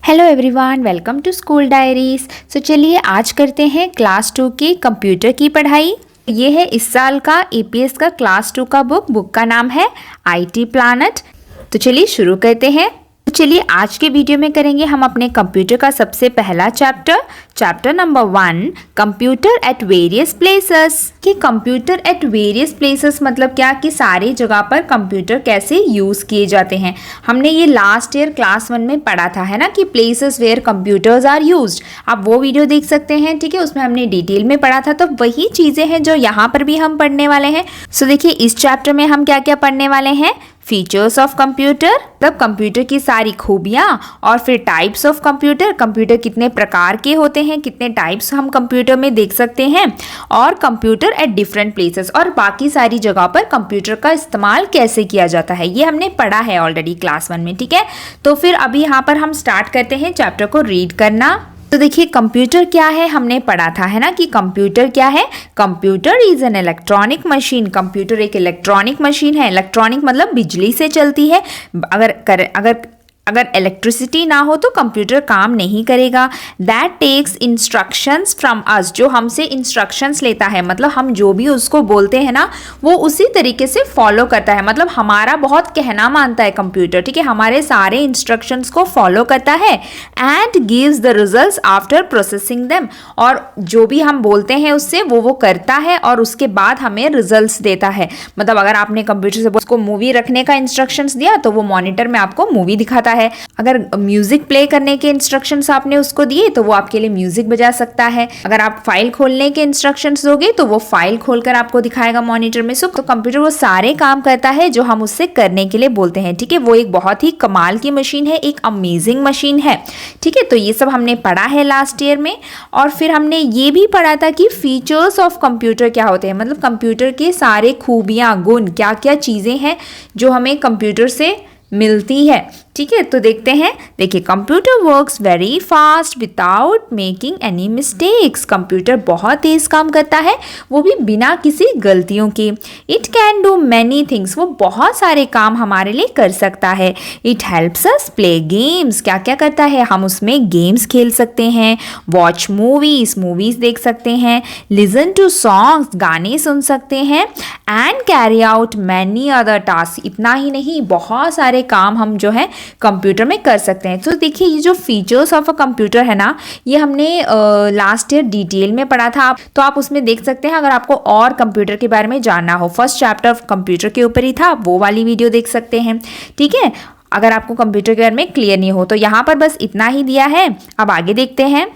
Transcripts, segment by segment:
Hello everyone, welcome to school diaries. तो चलिए आज करते हैं क्लास 2 की कंप्यूटर की पढ़ाई। ये है इस साल का ईपीएस का क्लास 2 का बुक का नाम है आईटी प्लानट। तो चलिए शुरू करते हैं। तो चलिए आज के वीडियो में करेंगे हम अपने कंप्यूटर का सबसे पहला chapter number 1, computer at various places. कि कंप्यूटर एट वेरियस प्लेसेस मतलब क्या कि सारी जगह पर कंप्यूटर कैसे यूज़ किए जाते हैं। हमने ये लास्ट ईयर क्लास 1 में पढ़ा था, है ना, कि places where computers are used. आप वो वीडियो देख सकते हैं, ठीक है, उसमें हमने डिटेल में पढ़ा था। तो वही चीज़ें हैं जो यहाँ पर भी हम पढ़ने वाले हैं। सो देखिए इस चैप्टर में हम क्या क्या पढ़ने वाले हैं। फीचर्स ऑफ कंप्यूटर, मतलब कंप्यूटर की सारी खूबियाँ, और फिर टाइप्स ऑफ कंप्यूटर, कंप्यूटर कितने प्रकार के होते हैं, कितने टाइप्स हम कंप्यूटर में देख सकते हैं, और कंप्यूटर एट डिफरेंट प्लेसेस, और बाकी सारी जगह पर कंप्यूटर का इस्तेमाल कैसे किया जाता है। ये हमने पढ़ा है ऑलरेडी क्लास 1 में, ठीक है। तो फिर अभी यहाँ पर हम स्टार्ट करते हैं चैप्टर को रीड करना। तो देखिए कंप्यूटर क्या है, हमने पढ़ा था, है ना, कि कंप्यूटर क्या है। Computer is an electronic machine. Computer एक इलेक्ट्रॉनिक मशीन है। इलेक्ट्रॉनिक मतलब बिजली से चलती है। अगर इलेक्ट्रिसिटी ना हो तो कंप्यूटर काम नहीं करेगा। That takes instructions from us, जो हमसे इंस्ट्रक्शंस लेता है, मतलब हम जो भी उसको बोलते हैं ना वो उसी तरीके से फॉलो करता है। मतलब हमारा बहुत कहना मानता है कंप्यूटर, ठीक है, हमारे सारे इंस्ट्रक्शंस को फॉलो करता है। And gives the results after processing them, और जो भी हम बोलते हैं उससे वो करता है और उसके बाद हमें रिजल्ट्स देता है। मतलब अगर आपने कंप्यूटर से उसको मूवी रखने का इंस्ट्रक्शंस दिया तो वो मॉनिटर में आपको मूवी दिखाता है। अगर म्यूजिक प्ले करने के इंस्ट्रक्शंस आपने उसको दिए तो वो आपके लिए म्यूजिक बजा सकता है। अगर आप फाइल खोलने के इंस्ट्रक्शंस दोगे तो वो फाइल खोलकर आपको दिखाएगा मॉनिटर में। तो कंप्यूटर वो सारे काम करता है जो हम उससे करने के लिए बोलते हैं, ठीक है। वो एक बहुत ही कमाल की मशीन है, एक अमेजिंग मशीन है, ठीक है। तो ये सब हमने पढ़ा है लास्ट ईयर में। और फिर हमने ये भी पढ़ा था कि फीचर्स ऑफ कंप्यूटर क्या होते हैं, मतलब कंप्यूटर के सारे खूबियाँ, गुण, क्या क्या चीज़ें हैं जो हमें कंप्यूटर से मिलती है, ठीक है। तो देखते हैं। देखिए computer works very fast without making any mistakes. Computer बहुत तेज काम करता है, वो भी बिना किसी गलतियों के। It can do many things, वो बहुत सारे काम हमारे लिए कर सकता है। It helps us play games, क्या क्या करता है, हम उसमें गेम्स खेल सकते हैं। वॉच मूवीज देख सकते हैं। लिसन टू सॉन्ग्स, गाने सुन सकते हैं। And carry out many other task, इतना ही नहीं बहुत सारे काम हम जो है कंप्यूटर में कर सकते हैं। तो देखिए ये जो फीचर्स ऑफ अ कंप्यूटर है ना, ये हमने लास्ट ईयर डिटेल में पढ़ा था। तो आप उसमें देख सकते हैं अगर आपको और कंप्यूटर के बारे में जानना हो। फर्स्ट चैप्टर कंप्यूटर के ऊपर ही था, वो वाली वीडियो देख सकते हैं, ठीक है, अगर आपको कंप्यूटर के बारे में क्लियर नहीं हो। तो यहाँ पर बस इतना ही दिया है। अब आगे देखते हैं।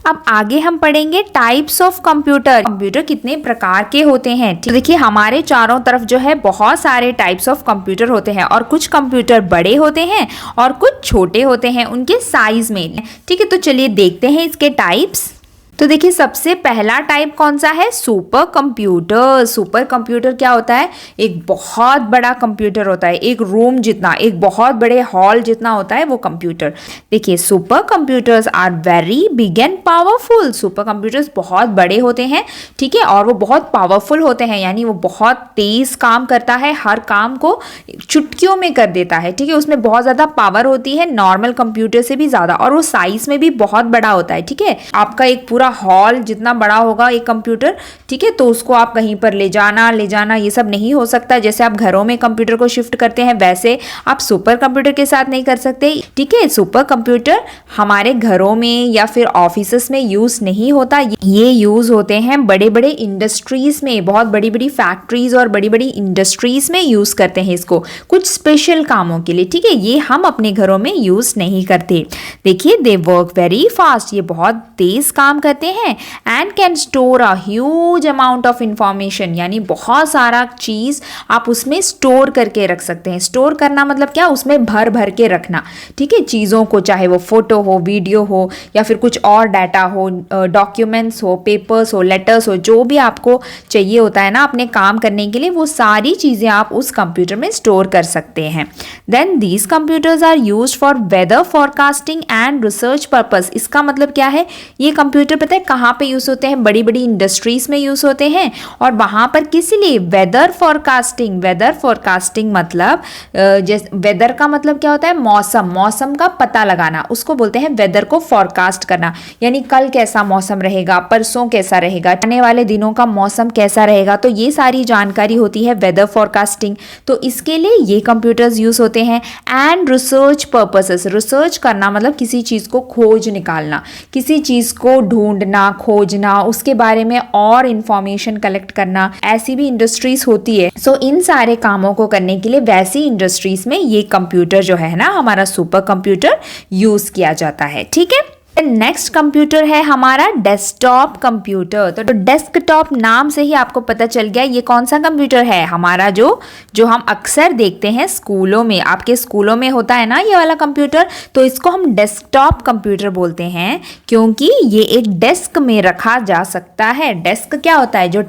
अब आगे हम पढ़ेंगे टाइप्स ऑफ कंप्यूटर। कंप्यूटर कितने प्रकार के होते हैं। तो देखिए हमारे चारों तरफ जो है बहुत सारे टाइप्स ऑफ कंप्यूटर होते हैं, और कुछ कंप्यूटर बड़े होते हैं और कुछ छोटे होते हैं उनके साइज में, ठीक है। तो चलिए देखते हैं इसके टाइप्स। तो देखिए सबसे पहला टाइप कौन सा है, सुपर कंप्यूटर। सुपर कंप्यूटर क्या होता है, एक बहुत बड़ा कंप्यूटर होता है, एक रूम जितना, एक बहुत बड़े हॉल जितना होता है वो कंप्यूटर। देखिए super computers are very big and powerful. Super computers बहुत बड़े होते हैं, ठीक है, और वो बहुत पावरफुल होते हैं, यानी वो बहुत तेज काम करता है, हर काम को चुटकियों में कर देता है, ठीक है। उसमें बहुत ज़्यादा पावर होती है, नॉर्मल कंप्यूटर से भी ज़्यादा, और वो साइज में भी बहुत बड़ा होता है, ठीक है। आपका एक पूरा हॉल जितना बड़ा होगा एक कंप्यूटर, ठीक है, तो उसको आप कहीं पर ले जाना ये सब नहीं हो सकता। जैसे आप घरों में कंप्यूटर को शिफ्ट करते हैं वैसे आप सुपर कंप्यूटर के साथ नहीं कर सकते, ठीक है। सुपर कंप्यूटर हमारे घरों में या फिर ऑफिसेस में यूज नहीं होता, ये यूज होते हैं बड़े बड़े इंडस्ट्रीज में, बहुत बड़ी बड़ी फैक्ट्रीज और बड़ी बड़ी इंडस्ट्रीज में यूज करते हैं इसको कुछ स्पेशल कामों के लिए, ठीक है। ये हम अपने घरों में यूज नहीं करते। देखिए दे वर्क वेरी फास्ट, ये बहुत तेज काम करते हैं। And can store a huge amount of information, यानी बहुत सारा चीज आप उसमें स्टोर करके रख सकते हैं। स्टोर करना मतलब क्या, उसमें भर भर के रखना, ठीक है, चीज़ों को, चाहे वो फोटो हो, वीडियो हो, या फिर कुछ और डाटा हो, डॉक्यूमेंट्स हो, पेपर्स हो, लेटर्स हो, जो भी आपको चाहिए होता है ना अपने काम करने के लिए, वो सारी चीज़ें आप उस कंप्यूटर में स्टोर कर सकते हैं। Then these computers are used for weather forecasting and research purpose. इसका मतलब क्या है, ये कंप्यूटर पता है कहाँ पे यूज़ होते हैं? बड़ी बड़ी इंडस्ट्रीज में यूज़ होते हैं। और वहाँ पर किस लिए? Weather forecasting. वेदर फोरकास्टिंग मतलब जैसे वेदर का मतलब क्या होता है? मौसम। मौसम का पता लगाना, उसको बोलते हैं वेदर को फोरकास्ट करना। यानी कल कैसा मौसम रहेगा, परसों कैसा रहेगा, आने वाले दिनों का मौसम कैसा रहेगा, तो ये सारी जानकारी होती है वेदर फोरकास्टिंग। तो इसके लिए ये कंप्यूटर्स यूज़ होते हैं। And research purposes. रिसर्च करना मतलब किसी चीज़ को खोज निकालना, किसी चीज़ को ढूंढना, खोजना, उसके बारे में और इंफॉर्मेशन कलेक्ट करना, ऐसी भी इंडस्ट्रीज होती है। सो इन सारे कामों को करने के लिए वैसी इंडस्ट्रीज में ये कंप्यूटर जो है ना, हमारा सुपर कंप्यूटर यूज़ किया जाता है। ठीक है। नेक्स्ट कंप्यूटर है हमारा डेस्कटॉप कंप्यूटर। तो डेस्कटॉप नाम से ही आपको पता चल गया ये कौन सा कंप्यूटर है हमारा, जो हम अक्सर देखते हैं स्कूलों में। आपके स्कूलों में होता है ना ये वाला कंप्यूटर, तो इसको हम डेस्कटॉप कंप्यूटर बोलते हैं क्योंकि ये एक डेस्क में रखा जा सकता है। डेस्क क्या होता है? जो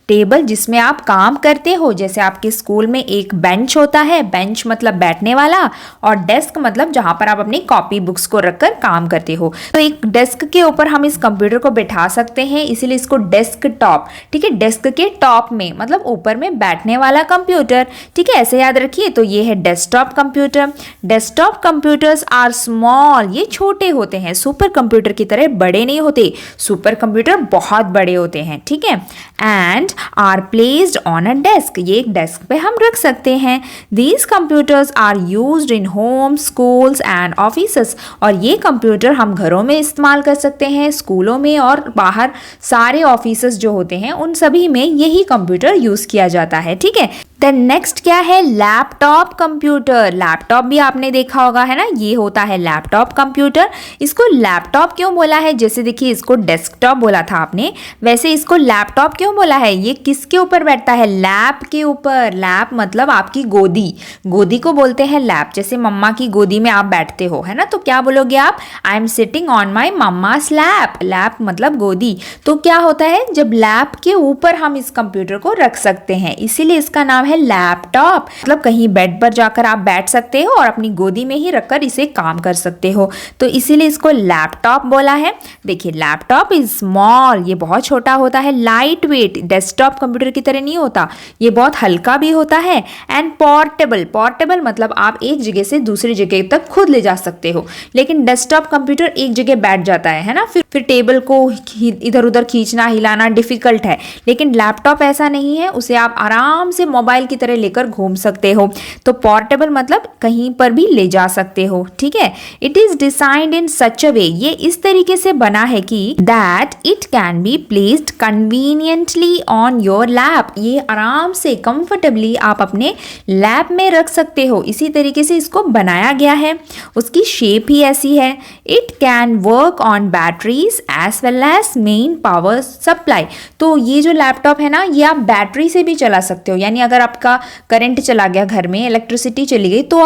टेबल जिसमें आप काम करते हो। जैसे आपके स्कूल में एक बेंच होता है, बेंच मतलब बैठने वाला, और डेस्क मतलब जहां पर आप अपनी कॉपी बुक्स को रखकर काम करते हो। तो एक डेस्क के ऊपर हम इस कंप्यूटर को बैठा सकते हैं, इसीलिए इसको डेस्कटॉप। ठीक है, डेस्क के टॉप में मतलब ऊपर में बैठने वाला कंप्यूटर। ठीक है, ऐसे याद रखिए। तो ये है desktop computer. Desktop computers are small, ये छोटे होते हैं, सुपर कंप्यूटर की तरह बड़े नहीं होते। सुपर कंप्यूटर बहुत बड़े होते हैं। ठीक है, and are placed on a desk, ये एक डेस्क पे हम रख सकते हैं। These computers are used in home, schools and offices, और ये कंप्यूटर हम घरों में इस्तेमाल कर सकते हैं, स्कूलों में और बाहर सारे ऑफिसेस जो होते हैं उन सभी में यही कंप्यूटर यूज किया जाता है। ठीक है। देन नेक्स्ट क्या है? Laptop computer. लैपटॉप भी आपने देखा होगा है ना, ये होता है लैपटॉप कंप्यूटर। इसको लैपटॉप क्यों बोला है? जैसे देखिए इसको डेस्कटॉप बोला था आपने, वैसे इसको लैपटॉप क्यों बोला है? ये किसके ऊपर बैठता है? लैप के ऊपर। लैप मतलब आपकी गोदी, गोदी को बोलते हैं लैप। जैसे मम्मा की गोदी में आप बैठते हो है ना, तो क्या बोलोगे आप? I am sitting on my mama's lap. Lap मतलब गोदी। तो क्या होता है, जब लैप के ऊपर हम इस कंप्यूटर को रख सकते हैं, इसीलिए इसका नाम है लैपटॉप। मतलब कहीं बेड पर जाकर आप बैठ सकते हो और अपनी गोदी में ही रखकर इसे काम कर सकते हो, तो इसीलिए इसको लैपटॉप बोला है। देखिए लैपटॉप इज स्मॉल, ये बहुत छोटा होता है, लाइट वेट, डेस्कटॉप कंप्यूटर की तरह नहीं होता, ये बहुत हल्का भी होता है। एंड पोर्टेबल, पोर्टेबल मतलब आप एक जगह से दूसरी जगह तक खुद ले जा सकते हो। लेकिन डेस्कटॉप कंप्यूटर एक जगह बैठ जाता है ना, फिर टेबल को इधर उधर खींचना हिलाना डिफिकल्ट है। लेकिन लैपटॉप ऐसा नहीं है, उसे आप आराम से मोबाइल की तरह लेकर घूम सकते हो। तो पोर्टेबल मतलब कहीं पर भी ले जा सकते हो। ठीक है। इट इज डिजाइन्ड इन सच अ वे, ये इस तरीके से बना है कि that it can be placed conveniently on your lap, ये आराम से कंफर्टेबली आप अपने लैप में रख सकते हो, इसी तरीके से इसको बनाया गया है। उसकी शेप ही ऐसी है। It can work on batteries as well as main power supply. तो ये जो लैपटॉप है ना, ये आप बैटरी से भी चला सकते हो, यानी अगर आपका करंट चला गया, घर में इलेक्ट्रिसिटी चली गई, तो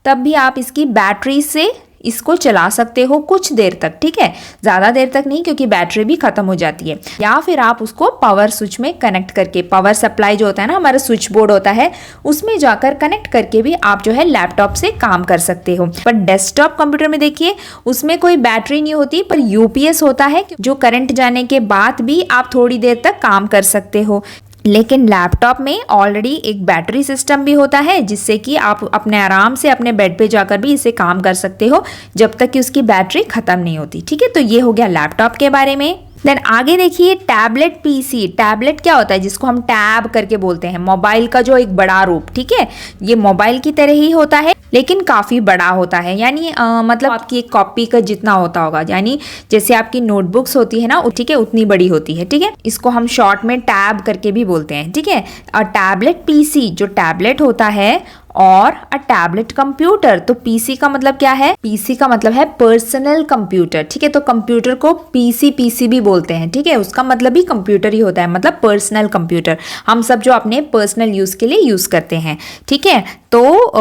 तब भी आप इसकी बैटरी से इसको चला सकते हो कुछ देर तक। ठीक है, ज़्यादा देर तक नहीं, क्योंकि बैटरी भी खत्म हो जाती है। या फिर आप उसको पावर स्विच में कनेक्ट करके, पावर सप्लाई जो होता है ना, हमारा स्विच बोर्ड होता है, उसमें जाकर कनेक्ट करके भी आप जो है लैपटॉप से काम कर सकते हो। पर डेस्कटॉप कंप्यूटर में देखिए उसमें कोई बैटरी नहीं होती, पर यूपीएस होता है, जो करंट जाने के बाद भी आप थोड़ी देर तक काम कर सकते हो। लेकिन लैपटॉप में ऑलरेडी एक बैटरी सिस्टम भी होता है, जिससे कि आप अपने आराम से अपने बेड पे जाकर भी इसे काम कर सकते हो जब तक कि उसकी बैटरी खत्म नहीं होती। ठीक है, तो ये हो गया लैपटॉप के बारे में। देन आगे देखिए टैबलेट पीसी। टैबलेट क्या होता है? जिसको हम टैब करके बोलते हैं, मोबाइल का जो एक बड़ा रूप। ठीक है, ये मोबाइल की तरह ही होता है लेकिन काफ़ी बड़ा होता है, यानी मतलब आपकी एक कॉपी का जितना होता होगा, यानी जैसे आपकी नोटबुक्स होती है ना, ठीक है, उतनी बड़ी होती है। ठीक है, इसको हम शॉर्ट में टैब करके भी बोलते हैं। ठीक है, और टैबलेट पीसी, जो टैबलेट होता है, और अ टैबलेट कंप्यूटर। तो पीसी का मतलब क्या है? पीसी का मतलब है पर्सनल कंप्यूटर। ठीक है, तो कंप्यूटर को पीसी भी बोलते हैं। ठीक है, उसका मतलब भी कंप्यूटर ही होता है, मतलब पर्सनल कंप्यूटर, हम सब जो अपने पर्सनल यूज के लिए यूज करते हैं। ठीक है, तो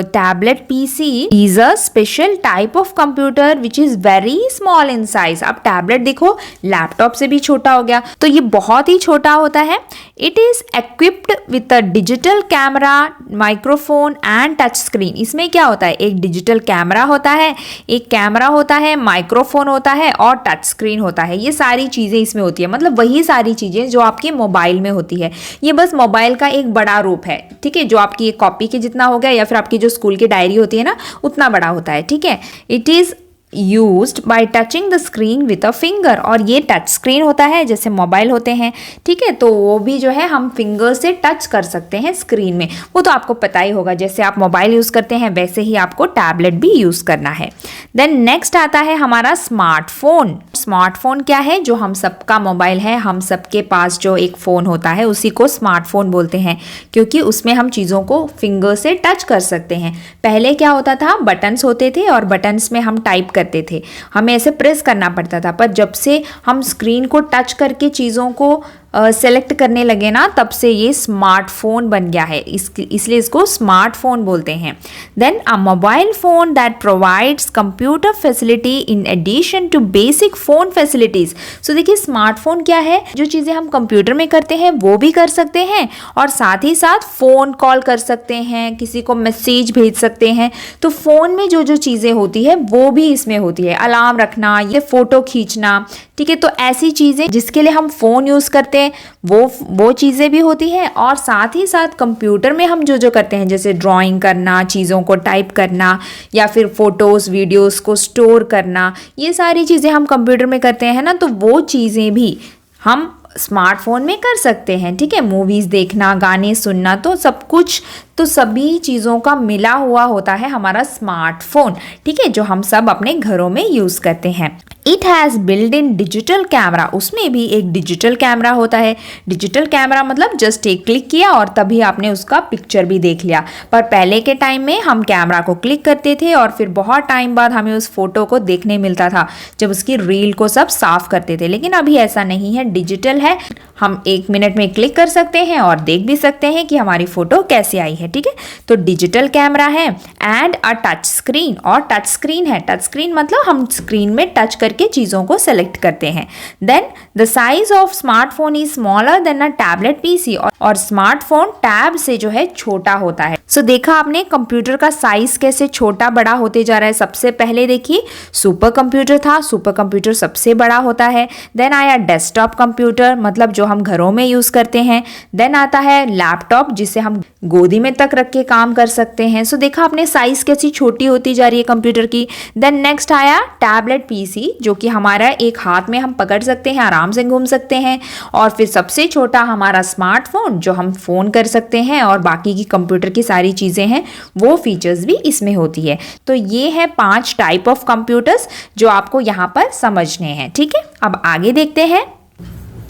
tablet PC is a special type of computer which is very small in size. अब टैबलेट देखो लैपटॉप से भी छोटा हो गया, तो ये बहुत ही छोटा होता है। It is equipped with a digital camera, microphone smartphone and touch screen. इसमें क्या होता है, एक डिजिटल कैमरा होता है, एक कैमरा होता है, माइक्रोफोन होता है और टच स्क्रीन होता है। ये सारी चीज़ें इसमें होती है, मतलब वही सारी चीज़ें जो आपके मोबाइल में होती है। ये बस मोबाइल का एक बड़ा रूप है, ठीक है, जो आपकी एक कॉपी के जितना हो गया या फिर आपकी जो स्कूल की डायरी होती है ना उतना बड़ा होता है, ठीक है। It is used by touching the screen with a finger. और ये टच स्क्रीन होता है जैसे मोबाइल होते हैं, ठीक है, तो वो भी जो है हम फिंगर से टच कर सकते हैं स्क्रीन में। वो तो आपको पता ही होगा, जैसे आप मोबाइल यूज़ करते हैं वैसे ही आपको टैबलेट भी यूज़ करना है। देन नेक्स्ट आता है हमारा स्मार्टफोन। स्मार्टफोन क्या है, जो हम सबका मोबाइल है, हम सबके पास जो एक फ़ोन होता है उसी को स्मार्टफोन बोलते हैं, क्योंकि उसमें हम चीज़ों को फिंगर से टच कर सकते हैं। पहले क्या होता था, बटन्स होते थे और बटन्स में हम टाइप करते थे, हमें ऐसे प्रेस करना पड़ता था। पर जब से हम स्क्रीन को टच करके चीज़ों को सेलेक्ट करने लगे ना, तब से ये स्मार्टफोन बन गया है, इसलिए इसको स्मार्टफोन बोलते हैं। Then a mobile phone that provides computer facility in addition to basic phone facilities. So देखिए स्मार्टफोन क्या है, जो चीज़ें हम कंप्यूटर में करते हैं वो भी कर सकते हैं और साथ ही साथ फ़ोन कॉल कर सकते हैं, किसी को मैसेज भेज सकते हैं। तो फ़ोन में जो जो चीज़ें होती है वो भी इसमें होती है, अलार्म रखना, ये फ़ोटो खींचना, ठीक है। तो ऐसी चीज़ें जिसके लिए हम फ़ोन यूज़ करते हैं वो चीज़ें भी होती है। और साथ ही साथ कंप्यूटर में हम जो जो करते हैं, जैसे ड्राइंग करना, चीज़ों को टाइप करना या फिर फोटोज़ वीडियोज़ को स्टोर करना, ये सारी चीज़ें हम कंप्यूटर में करते हैं ना, तो वो चीज़ें भी हम स्मार्टफोन में कर सकते हैं, ठीक है। मूवीज़ देखना, गाने सुनना, तो सब कुछ, तो सभी चीज़ों का मिला हुआ होता है हमारा स्मार्टफोन, ठीक है, जो हम सब अपने घरों में यूज़ करते हैं। It has build in digital camera. उसमें भी एक डिजिटल कैमरा होता है। डिजिटल कैमरा मतलब जस्ट एक क्लिक किया और तभी आपने उसका पिक्चर भी देख लिया। पर पहले के टाइम में हम कैमरा को क्लिक करते थे और फिर बहुत टाइम बाद हमें उस फोटो को देखने मिलता था, जब उसकी रील को सब साफ करते थे। लेकिन अभी ऐसा नहीं है, डिजिटल है, हम 1 मिनट में क्लिक कर सकते हैं और देख भी सकते हैं कि हमारी फोटो कैसे आई है, ठीक है। तो डिजिटल कैमरा है एंड अ टच स्क्रीन। और टच स्क्रीन है, टच स्क्रीन मतलब हम स्क्रीन में टच करके चीज़ों को सेलेक्ट करते हैं। Then the size of smartphone is smaller than a tablet PC. और स्मार्टफोन टैब से जो है छोटा होता है। सो देखा आपने कंप्यूटर का साइज कैसे छोटा बड़ा होते जा रहा है। सबसे पहले देखिए सुपर कंप्यूटर था, सुपर कंप्यूटर सबसे बड़ा होता है। देन आया डेस्कटॉप कंप्यूटर, मतलब जो हम घरों में यूज़ करते हैं। देन आता है लैपटॉप, जिसे हम गोदी में तक रख के काम कर सकते हैं। सो देखा आपने साइज कैसी छोटी होती जा रही है कंप्यूटर की। देन नेक्स्ट आया टैबलेट पीसी, जो कि हमारा एक हाथ में हम पकड़ सकते हैं, आराम से घूम सकते हैं। और फिर सबसे छोटा हमारा स्मार्टफोन, जो हम फ़ोन कर सकते हैं और बाकी की कंप्यूटर की सारी चीज़ें हैं वो फीचर्स भी इसमें होती है। तो ये है 5 टाइप ऑफ कंप्यूटर्स जो आपको यहाँ पर समझने हैं, ठीक है। अब आगे देखते हैं।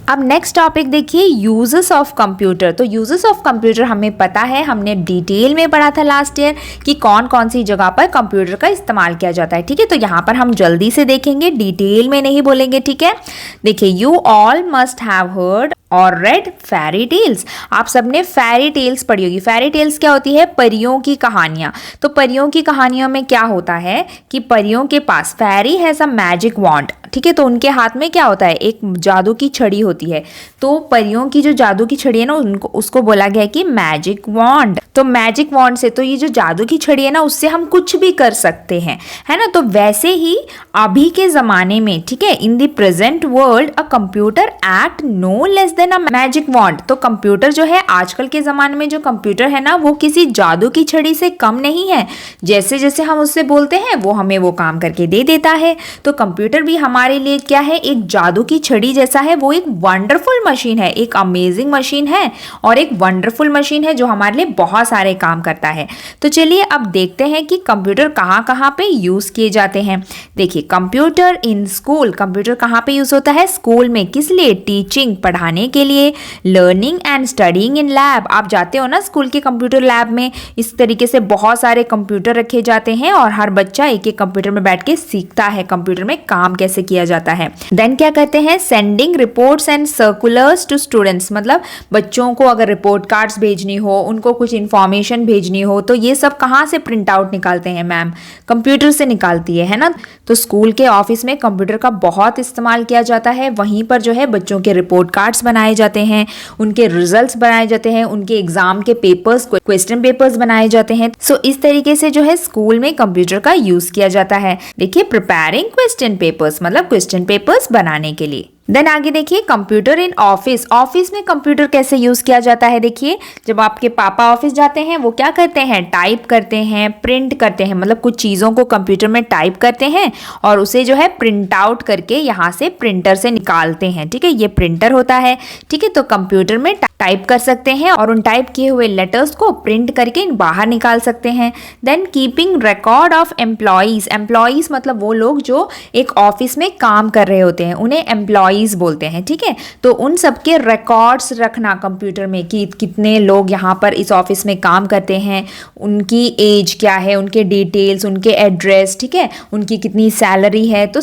अब नेक्स्ट टॉपिक देखिए, यूजेस ऑफ कंप्यूटर। तो यूजेस ऑफ कंप्यूटर हमें पता है, हमने डिटेल में पढ़ा था लास्ट ईयर कि कौन कौन सी जगह पर कंप्यूटर का इस्तेमाल किया जाता है, ठीक है। तो यहाँ पर हम जल्दी से देखेंगे, डिटेल में नहीं बोलेंगे, ठीक है। देखिए, you all must have heard और रेड फेरी टेल्स। आप सबने फेरी टेल्स पढ़ी होगी। फेरी टेल्स क्या होती है, परियों की कहानियाँ। तो परियों की कहानियों में क्या होता है कि परियों के पास फेरी हैज़ अ मैजिक वॉन्ड, ठीक है। तो उनके हाथ में क्या होता है, एक जादू की छड़ी होती है। तो परियों की जो जादू की छड़ी है ना, उनको उसको बोला गया है कि मैजिक वॉन्ड। तो मैजिक वॉन्ड से, तो ये जो जादू की छड़ी है ना, उससे हम कुछ भी कर सकते हैं, है ना। तो वैसे ही अभी के ज़माने में, ठीक है, in the present world a computer act no less than a magic wand. तो कंप्यूटर जो है, आजकल के ज़माने में जो कंप्यूटर है ना, वो किसी जादू की छड़ी से कम नहीं है। जैसे जैसे हम उससे बोलते हैं वो हमें वो काम करके दे देता है। तो कंप्यूटर भी हमारे लिए क्या है, एक जादू की छड़ी जैसा है। वो एक वंडरफुल मशीन है, एक अमेजिंग मशीन है और एक वंडरफुल मशीन है जो हमारे लिए बहुत सारे काम करता है। तो चलिए अब देखते हैं कि कंप्यूटर कहाँ कहाँ पे यूज़ किए जाते हैं। देखिए, कंप्यूटर इन स्कूल। कंप्यूटर कहाँ पे यूज़ होता है, स्कूल में। किस लिए, टीचिंग, पढ़ाने के लिए। Learning and studying in lab. आप जाते हो ना स्कूल के कंप्यूटर लैब में, इस तरीके से बहुत सारे कंप्यूटर रखे जाते हैं और हर बच्चा एक एक कंप्यूटर में बैठ के सीखता है कंप्यूटर में काम कैसे किया किया जाता है। देन क्या करते हैं, sending reports and circulars to students, मतलब बच्चों को अगर रिपोर्ट कार्ड्स भेजनी हो, उनको कुछ इंफॉर्मेशन भेजनी हो, तो ये सब कहाँ से प्रिंट आउट निकालते हैं मैम? कंप्यूटर से निकालती है ना। तो स्कूल के ऑफिस में कंप्यूटर का बहुत इस्तेमाल किया जाता है। वहीं पर जो है बच्चों के रिपोर्ट कार्ड्स बनाए जाते हैं, उनके रिजल्ट्स बनाए जाते हैं, उनके एग्जाम के पेपर्स, क्वेश्चन पेपर्स बनाए जाते हैं। सो इस तरीके से जो है स्कूल में कंप्यूटर का यूज किया जाता है। देखिए, प्रिपेयरिंग क्वेश्चन पेपर्स, मतलब क्वेश्चन पेपर्स बनाने के लिए। देन आगे देखिए, कंप्यूटर इन ऑफिस। ऑफिस में कंप्यूटर कैसे यूज किया जाता है? देखिए, जब आपके पापा ऑफिस जाते हैं, वो क्या करते हैं? टाइप करते हैं, प्रिंट करते हैं, मतलब कुछ चीज़ों को कंप्यूटर में टाइप करते हैं और उसे जो है प्रिंट आउट करके यहाँ से प्रिंटर से निकालते हैं। ठीक है, ये प्रिंटर होता है। ठीक है, तो कंप्यूटर में टाइप कर सकते हैं और उन टाइप किए हुए लेटर्स को प्रिंट करके बाहर निकाल सकते हैं। Then keeping record of employees. Employees मतलब वो लोग जो एक ऑफिस में काम कर रहे होते हैं, उन्हें एम्प्लॉइज बोलते हैं। ठीक है, तो उन सबके रिकॉर्ड्स रखना कंप्यूटर में कि कितने लोग यहाँ पर इस ऑफिस में काम करते हैं, उनकी एज क्या है, उनके डिटेल्स, उनके एड्रेस, ठीक है, उनकी कितनी सैलरी है, तो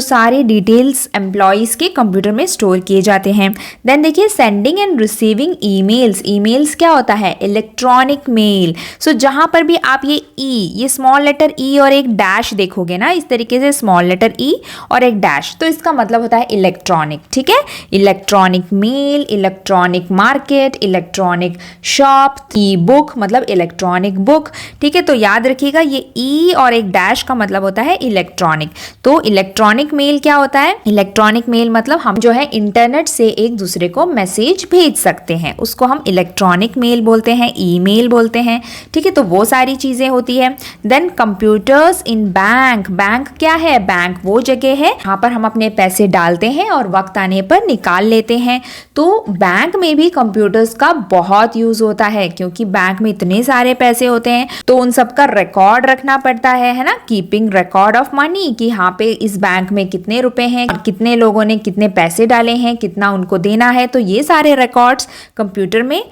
सारे डिटेल्स एम्प्लॉइज के कंप्यूटर में स्टोर किए जाते हैं। देन देखिए, sending end receiving emails. Emails क्या होता है? Electronic mail. सो जहां पर भी आप ये स्मॉल लेटर ई और एक डैश देखोगे ना, इस तरीके से स्मॉल लेटर ई और एक डैश, तो इसका मतलब होता है इलेक्ट्रॉनिक। ठीक है, electronic mail, electronic market, electronic shop, e book मतलब इलेक्ट्रॉनिक बुक। ठीक है, तो याद रखिएगा ये ई और एक डैश का मतलब होता है इलेक्ट्रॉनिक। तो इलेक्ट्रॉनिक मेल क्या होता है? इलेक्ट्रॉनिक मेल मतलब हम जो है इंटरनेट से एक दूसरे को मैसेज भेज सकते हैं, उसको हम इलेक्ट्रॉनिक मेल बोलते हैं, ईमेल बोलते हैं। ठीक है, तो वो सारी चीजें होती है। Then computers in bank. Bank क्या है? बैंक वो जगह है जहाँ पर हम अपने पैसे डालते हैं और वक्त आने पर निकाल लेते हैं। तो बैंक में भी कंप्यूटर्स का बहुत यूज होता है, क्योंकि बैंक में इतने सारे पैसे होते हैं तो उन सब का रिकॉर्ड रखना पड़ता है ना। कीपिंग रिकॉर्ड ऑफ मनी, कि यहाँ पे इस बैंक में कितने रुपए हैं और कितने लोगों ने कितने पैसे डाले हैं, कितना उनको देना है, तो ये सारे रिकॉर्ड्स कंप्यूटर में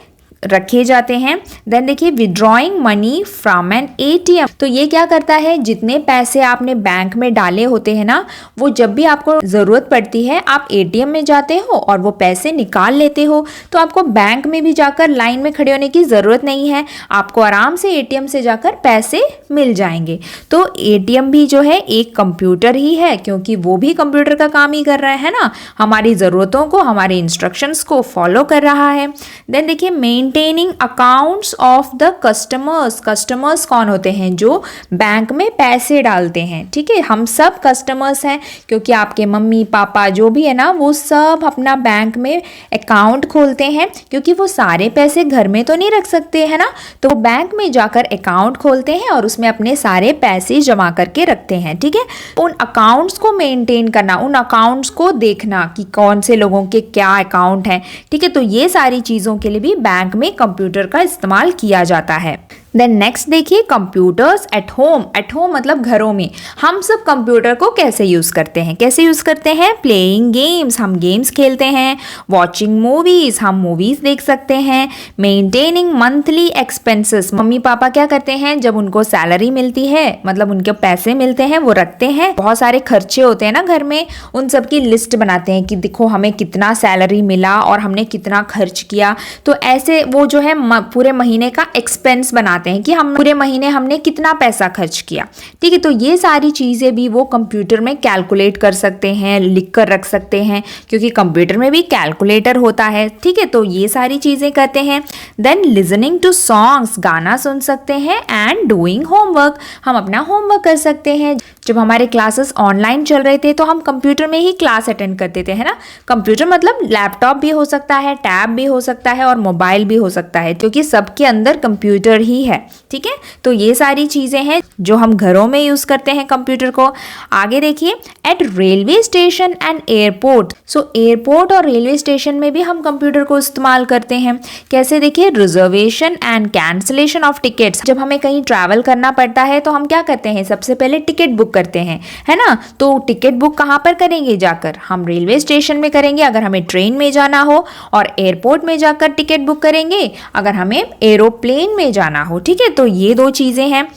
रखे जाते हैं। देन देखिए, withdrawing money from N ATM. तो ये क्या करता है? जितने पैसे आपने बैंक में डाले होते हैं ना, वो जब भी आपको जरूरत पड़ती है आप एटीएम में जाते हो और वो पैसे निकाल लेते हो। तो आपको बैंक में भी जाकर लाइन में खड़े होने की जरूरत नहीं है, आपको आराम से एटीएम से जाकर पैसे मिल जाएंगे। तो एटीएम भी जो है एक कंप्यूटर ही है, क्योंकि वो भी कंप्यूटर का काम ही कर रहा है ना, हमारी जरूरतों को, हमारे इंस्ट्रक्शंस को फॉलो कर रहा है। देन देखिए, maintaining accounts of the customers. Customers कौन होते हैं? जो बैंक में पैसे डालते हैं। ठीक है, हम सब कस्टमर्स हैं, क्योंकि आपके मम्मी पापा जो भी है ना, वो सब अपना बैंक में अकाउंट खोलते हैं, क्योंकि वो सारे पैसे घर में तो नहीं रख सकते है ना, तो वो बैंक में जाकर अकाउंट खोलते हैं और उसमें अपने सारे पैसे जमा करके रखते हैं। ठीक है, उन अकाउंट्स को मेंटेन करना, उन अकाउंट्स को देखना कि कौन से लोगों के क्या अकाउंट हैं। ठीक है, तो ये सारी चीजों के लिए भी बैंक में कंप्यूटर का इस्तेमाल किया जाता है। देन नेक्स्ट देखिए, computers at home. At home मतलब घरों में। हम सब कंप्यूटर को कैसे यूज करते हैं? कैसे यूज करते हैं? प्लेइंग गेम्स, हम गेम्स खेलते हैं। वॉचिंग मूवीज, हम मूवीज देख सकते हैं। Maintaining monthly expenses, mummy papa क्या करते हैं? जब उनको सैलरी मिलती है, मतलब उनके पैसे मिलते हैं, वो रखते हैं। बहुत सारे खर्चे होते हैं ना घर में, उन सब की लिस्ट बनाते हैं कि देखो हमें कितना सैलरी मिला और हमने कितना खर्च किया। तो ऐसे वो जो है पूरे महीने का एक्सपेंस बनाते हैं कि हम पूरे महीने हमने कितना पैसा खर्च किया। ठीक है, तो ये सारी चीजें भी वो कंप्यूटर में कैलकुलेट कर सकते हैं, लिख कर रख सकते हैं, क्योंकि कंप्यूटर में भी कैलकुलेटर होता है। ठीक है, तो ये सारी चीजें करते हैं। देन लिसनिंग टू सॉन्ग्स, गाना सुन सकते हैं। एंड डूइंग होमवर्क, हम अपना होमवर्क कर सकते हैं। जब हमारे क्लासेस ऑनलाइन चल रहे थे तो हम कंप्यूटर में ही क्लास अटेंड करते थे, है ना। कंप्यूटर मतलब लैपटॉप भी हो सकता है, टैब भी हो सकता है और मोबाइल भी हो सकता है, क्योंकि सबके अंदर कंप्यूटर ही है। ठीक है, तो ये सारी चीजें हैं जो हम घरों में यूज करते हैं कंप्यूटर को। आगे देखिए, eight railway station and airport. So airport और रेलवे स्टेशन में भी हम कंप्यूटर को इस्तेमाल करते हैं। कैसे? देखिए, reservation and cancellation of tickets. जब हमें कहीं ट्रैवल करना पड़ता है तो हम क्या करते हैं? सबसे पहले टिकट बुक करते हैं, है ना। तो टिकट बुक कहाँ पर करेंगे? जाकर हम रेलवे स्टेशन में करेंगे अगर हमें ट्रेन में जाना हो, और एयरपोर्ट में जाकर टिकट बुक करेंगे अगर हमें एरोप्लेन में जाना हो। ठीक है, तो ये दो चीजें हैं।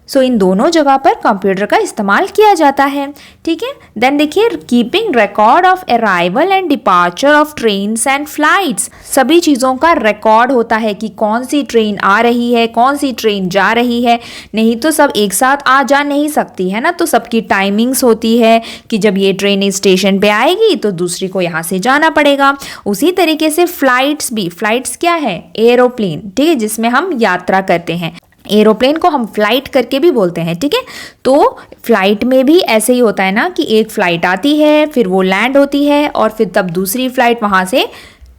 सो इन दोनों जगह पर कंप्यूटर का इस्तेमाल किया जाता है, ठीक है। देन देखिए, keeping record of arrival and departure of trains and flights, सभी चीज़ों का रिकॉर्ड होता है कि कौन सी ट्रेन आ रही है, कौन सी ट्रेन जा रही है। नहीं तो सब एक साथ आ जा नहीं सकती है ना, तो सबकी टाइमिंग्स होती है कि जब ये ट्रेन इस स्टेशन पे आएगी तो दूसरी को यहाँ से जाना पड़ेगा। उसी तरीके से फ्लाइट्स भी, फ्लाइट्स क्या है, एरोप्लेन, ठीक है, जिसमें हम यात्रा करते हैं। एरोप्लेन को हम फ्लाइट करके भी बोलते हैं, ठीक है। तो फ्लाइट में भी ऐसे ही होता है ना कि एक फ्लाइट आती है, फिर वो लैंड होती है और फिर तब दूसरी फ्लाइट वहाँ से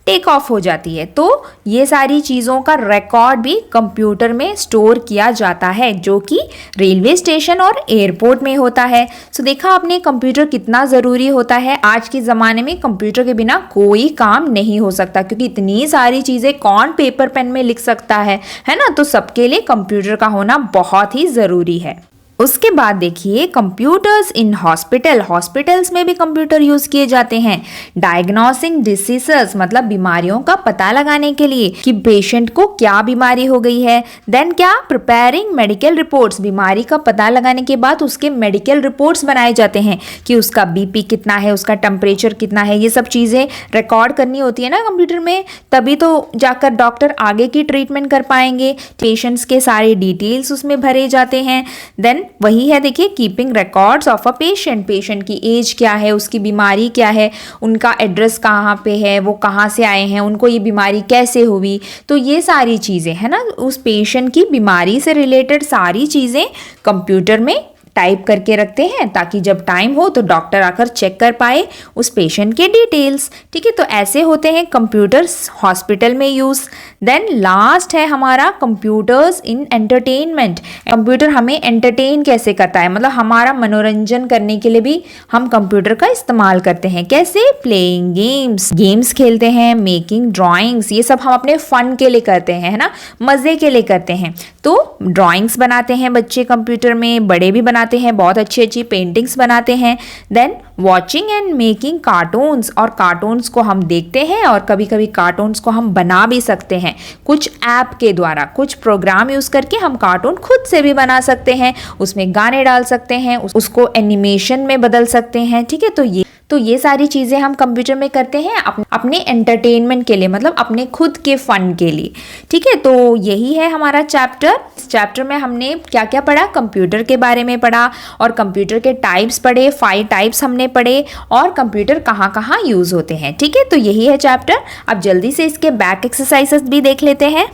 टेक ऑफ हो जाती है। तो ये सारी चीज़ों का रिकॉर्ड भी कंप्यूटर में स्टोर किया जाता है, जो कि रेलवे स्टेशन और एयरपोर्ट में होता है। सो देखा आपने कंप्यूटर कितना ज़रूरी होता है। आज के ज़माने में कंप्यूटर के बिना कोई काम नहीं हो सकता, क्योंकि इतनी सारी चीज़ें कौन पेपर पेन में लिख सकता है ना। तो सबके लिए कंप्यूटर का होना बहुत ही ज़रूरी है। उसके बाद देखिए, कंप्यूटर्स इन हॉस्पिटल, हॉस्पिटल्स में भी कंप्यूटर यूज किए जाते हैं। डायग्नोसिंग डिसीजेस, मतलब बीमारियों का पता लगाने के लिए कि पेशेंट को क्या बीमारी हो गई है। देन क्या, प्रिपेयरिंग मेडिकल रिपोर्ट्स, बीमारी का पता लगाने के बाद उसके मेडिकल रिपोर्ट्स बनाए जाते हैं कि उसका बीपी कितना है, उसका टेम्परेचर कितना है। ये सब चीज़ें रिकॉर्ड करनी होती है ना कंप्यूटर में, तभी तो जाकर डॉक्टर आगे की ट्रीटमेंट कर पाएंगे। पेशेंट्स के सारे डिटेल्स उसमें भरे जाते हैं। देन वही है, देखिए, keeping records of a patient, patient की एज क्या है, उसकी बीमारी क्या है, उनका एड्रेस कहाँ पे है, वो कहाँ से आए हैं, उनको ये बीमारी कैसे हुई। तो ये सारी चीज़ें है ना, उस पेशेंट की बीमारी से रिलेटेड सारी चीज़ें कंप्यूटर में टाइप करके रखते हैं, ताकि जब टाइम हो तो डॉक्टर आकर चेक कर पाए उस पेशेंट के डिटेल्स, ठीक है। तो ऐसे होते हैं कंप्यूटर्स हॉस्पिटल में यूज़। देन लास्ट है हमारा कंप्यूटर्स इन एंटरटेनमेंट। कंप्यूटर हमें एंटरटेन कैसे करता है, मतलब हमारा मनोरंजन करने के लिए भी हम कंप्यूटर का इस्तेमाल करते हैं। कैसे, प्लेइंग गेम्स, गेम्स खेलते हैं, मेकिंग ड्राइंग्स, ये सब हम अपने फन के लिए करते हैं, है ना, मज़े के लिए करते हैं। तो ड्राइंग्स बनाते हैं बच्चे कंप्यूटर में, बड़े भी बनाते हैं, बहुत अच्छी अच्छी पेंटिंग्स बनाते हैं। Then watching and making cartoons, और कार्टून्स को हम देखते हैं और कभी कभी कार्टून्स को हम बना भी सकते हैं कुछ ऐप के द्वारा, कुछ प्रोग्राम यूज़ करके हम कार्टून खुद से भी बना सकते हैं, उसमें गाने डाल सकते हैं, उसको एनिमेशन में बदल सकते हैं, ठीक है। तो ये सारी चीज़ें हम कंप्यूटर में करते हैं अपने एंटरटेनमेंट के लिए, मतलब अपने खुद के फन के लिए, ठीक है। तो यही है हमारा चैप्टर। इस चैप्टर में हमने क्या क्या पढ़ा, कंप्यूटर के बारे में पढ़ा और कंप्यूटर के टाइप्स पढ़े, 5 टाइप्स हमने पढ़े और कंप्यूटर कहाँ कहाँ यूज़ होते हैं, ठीक है। तो यही है चैप्टर। अब जल्दी से इसके बैक एक्सरसाइजेस भी देख लेते हैं।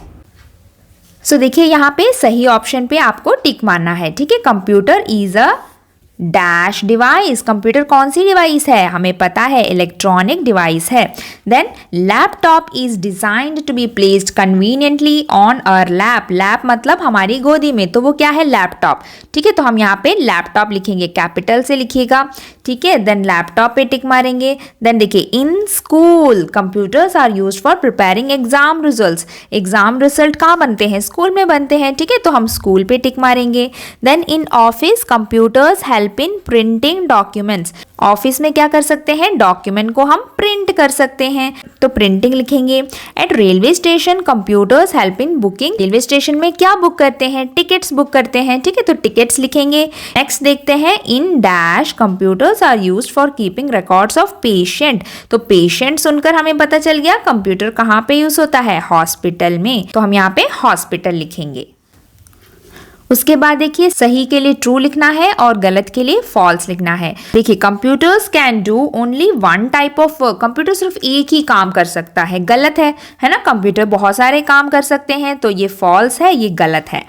सो देखिए, यहाँ पे सही ऑप्शन पे आपको टिक मारना है, ठीक है। Computer is a dash device, computer कौन सी डिवाइस है, हमें पता है इलेक्ट्रॉनिक डिवाइस है। Then laptop is designed to be placed conveniently on our lap, lap मतलब हमारी गोदी में, तो वो क्या है, लैपटॉप, ठीक है। तो हम यहाँ पे लैपटॉप लिखेंगे, कैपिटल से लिखिएगा, ठीक है। देन लैपटॉप पे टिक मारेंगे। देन देखिए, in school computers are used for preparing exam results, exam result कहाँ बनते हैं, स्कूल में बनते हैं, ठीक है। तो हम स्कूल पे टिक मारेंगे। Then in office computers help in printing documents, office में क्या कर सकते हैं, डॉक्यूमेंट को हम प्रिंट कर सकते हैं, तो प्रिंटिंग लिखेंगे। Eight railway station computers help इन बुकिंग, रेलवे स्टेशन में क्या बुक करते हैं, टिकट्स बुक करते हैं, ठीक है। तो टिकट्स लिखेंगे। नेक्स्ट देखते हैं, in dash computers are used for keeping records of patient, तो पेशेंट सुनकर हमें पता चल गया कंप्यूटर कहाँ पे यूज होता है, हॉस्पिटल में, तो हम यहाँ पे हॉस्पिटल लिखेंगे। उसके बाद देखिए, सही के लिए ट्रू लिखना है और गलत के लिए फॉल्स लिखना है। देखिए, computers can do only 1 type of work, computer सिर्फ एक ही काम कर सकता है, गलत है ना। कंप्यूटर बहुत सारे काम कर सकते हैं, तो ये फॉल्स है, ये गलत है।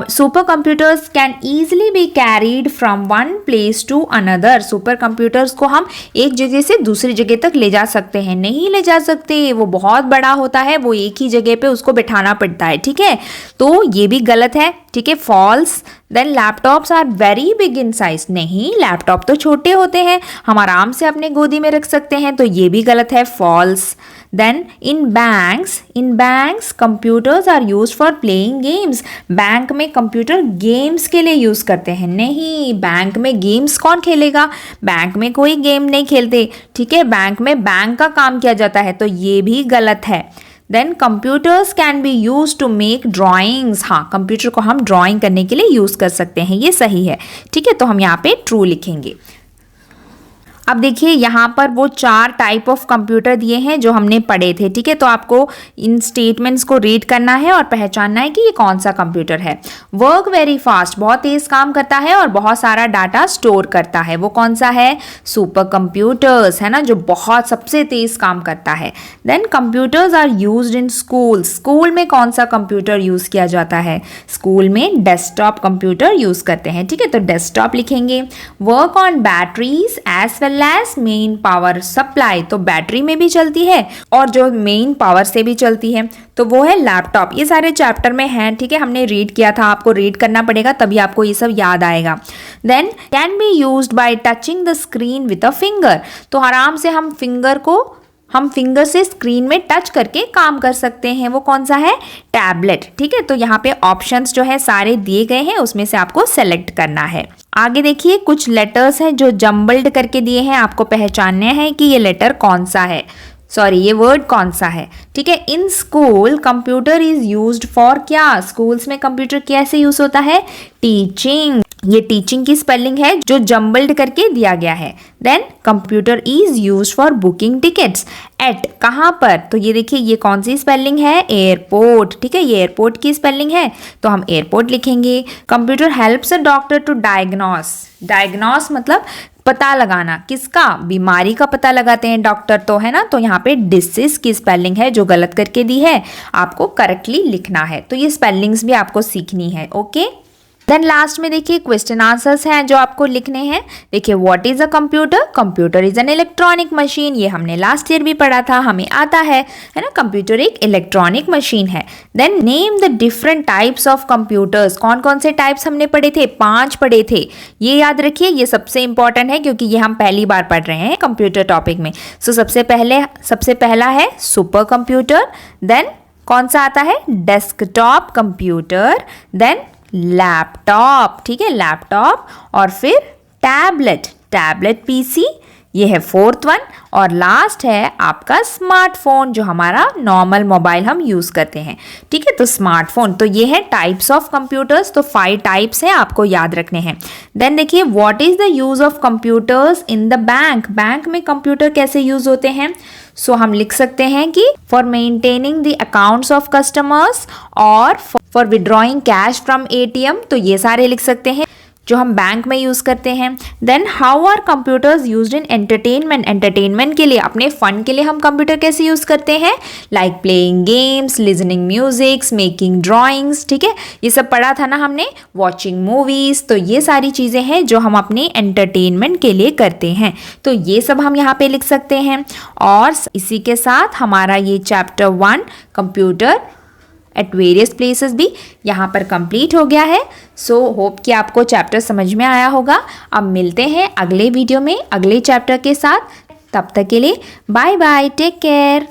Super computers can easily be carried from one place to another, super computers को हम एक जगह से दूसरी जगह तक ले जा सकते हैं, नहीं ले जा सकते, वो बहुत बड़ा होता है, वो एक ही जगह पे उसको बिठाना पड़ता है, ठीक है। तो ये भी गलत है, ठीक है, false. Then laptops are very big in size, नहीं, लैपटॉप तो छोटे होते हैं, हम आराम से अपने गोदी में रख सकते हैं, तो ये भी गलत है, false. Then in banks computers are used for playing games, bank में कंप्यूटर गेम्स के लिए यूज करते हैं, नहीं, बैंक में गेम्स कौन खेलेगा, बैंक में कोई गेम नहीं खेलते, ठीक है। बैंक में बैंक का काम किया जाता है, तो ये भी गलत है। Then computers can be use to make drawings, हाँ कंप्यूटर को हम ड्राइंग करने के लिए यूज कर सकते हैं, ये सही है। ठीक है, तो हम यहाँ पे ट्रू लिखेंगे। अब देखिए यहाँ पर वो 4 टाइप ऑफ कंप्यूटर दिए हैं जो हमने पढ़े थे। ठीक है, तो आपको इन स्टेटमेंट्स को रीड करना है और पहचानना है कि ये कौन सा कंप्यूटर है। वर्क वेरी फास्ट, बहुत तेज काम करता है और बहुत सारा डाटा स्टोर करता है, वो कौन सा है? सुपर कंप्यूटर्स, है ना, जो बहुत सबसे तेज काम करता है। Then computers are used in school, school में कौन सा कंप्यूटर यूज किया जाता है? स्कूल में डेस्कटॉप कंप्यूटर यूज करते हैं। ठीक है, तो डेस्कटॉप लिखेंगे। Work on batteries as well as main power supply, तो बैटरी में भी चलती है और जो मेन पावर से भी चलती है, तो वो है लैपटॉप। ये सारे चैप्टर में हैं। ठीक है, हमने रीड किया था, आपको रीड करना पड़ेगा तभी आपको ये सब याद आएगा। Then can be used by touching the screen with a finger, तो आराम से हम फिंगर से स्क्रीन में टच करके काम कर सकते हैं, वो कौन सा है? टैबलेट। ठीक है, तो यहाँ पे ऑप्शंस जो है सारे दिए गए हैं, उसमें से आपको सेलेक्ट करना है। आगे देखिए कुछ लेटर्स हैं जो जम्बल्ड करके दिए हैं, आपको पहचानने हैं कि ये लेटर कौन सा है, ये वर्ड कौन सा है। ठीक है, in school computer is used for क्या? स्कूल्स में कंप्यूटर कैसे यूज होता है? टीचिंग, ये टीचिंग की स्पेलिंग है जो जम्बल्ड करके दिया गया है। Then computer is used for booking tickets at, कहाँ पर? तो ये देखिए ये कौन सी स्पेलिंग है? एयरपोर्ट। ठीक है, ये एयरपोर्ट की स्पेलिंग है तो हम एयरपोर्ट लिखेंगे। Computer helps a doctor to diagnose मतलब पता लगाना, किसका? बीमारी का पता लगाते हैं डॉक्टर, तो है ना, तो यहाँ पे डिसीज की स्पेलिंग है जो गलत करके दी है, आपको करेक्टली लिखना है। तो ये स्पेलिंग्स भी आपको सीखनी है। ओके, देन लास्ट में देखिए क्वेश्चन आंसर्स हैं जो आपको लिखने हैं। देखिए what is a computer? Computer is an electronic machine, ये हमने लास्ट ईयर भी पढ़ा था, हमें आता है ना, कंप्यूटर एक इलेक्ट्रॉनिक मशीन है। Then name the different types of computers, कौन कौन से टाइप्स हमने पढ़े थे? 5 पढ़े थे, ये याद रखिए, ये सबसे इंपॉर्टेंट है क्योंकि ये हम पहली बार पढ़ रहे हैं कंप्यूटर टॉपिक में। सो सबसे पहला है सुपर कंप्यूटर, देन कौन सा आता है? डेस्कटॉप कंप्यूटर, देन लैपटॉप, ठीक है, लैपटॉप, और फिर टैबलेट पीसी, ये है 4th वन, और लास्ट है आपका स्मार्टफोन जो हमारा नॉर्मल मोबाइल हम यूज करते हैं। ठीक है, तो स्मार्टफोन, तो ये है टाइप्स ऑफ कंप्यूटर्स, तो 5 टाइप्स हैं, आपको याद रखने हैं। देन देखिए what is the use of computers in the bank में कंप्यूटर कैसे यूज होते हैं? हम लिख सकते हैं कि for maintaining the accounts of customers और for withdrawing cash from ATM, तो ये सारे लिख सकते हैं जो हम बैंक में यूज करते हैं। Then how are computers used in entertainment के लिए, अपने फन के लिए हम कंप्यूटर कैसे यूज करते हैं? Like playing games, listening musics, making drawings. ठीक है, ये सब पढ़ा था ना हमने, वॉचिंग मूवीज, तो ये सारी चीजें हैं जो हम अपने एंटरटेनमेंट के लिए करते हैं, तो ये सब हम यहाँ पे लिख सकते हैं। और इसी के साथ हमारा ये chapter 1 computer at various places भी यहाँ पर कंप्लीट हो गया है। होप कि आपको चैप्टर समझ में आया होगा। अब मिलते हैं अगले वीडियो में अगले चैप्टर के साथ, तब तक के लिए बाय बाय, टेक केयर।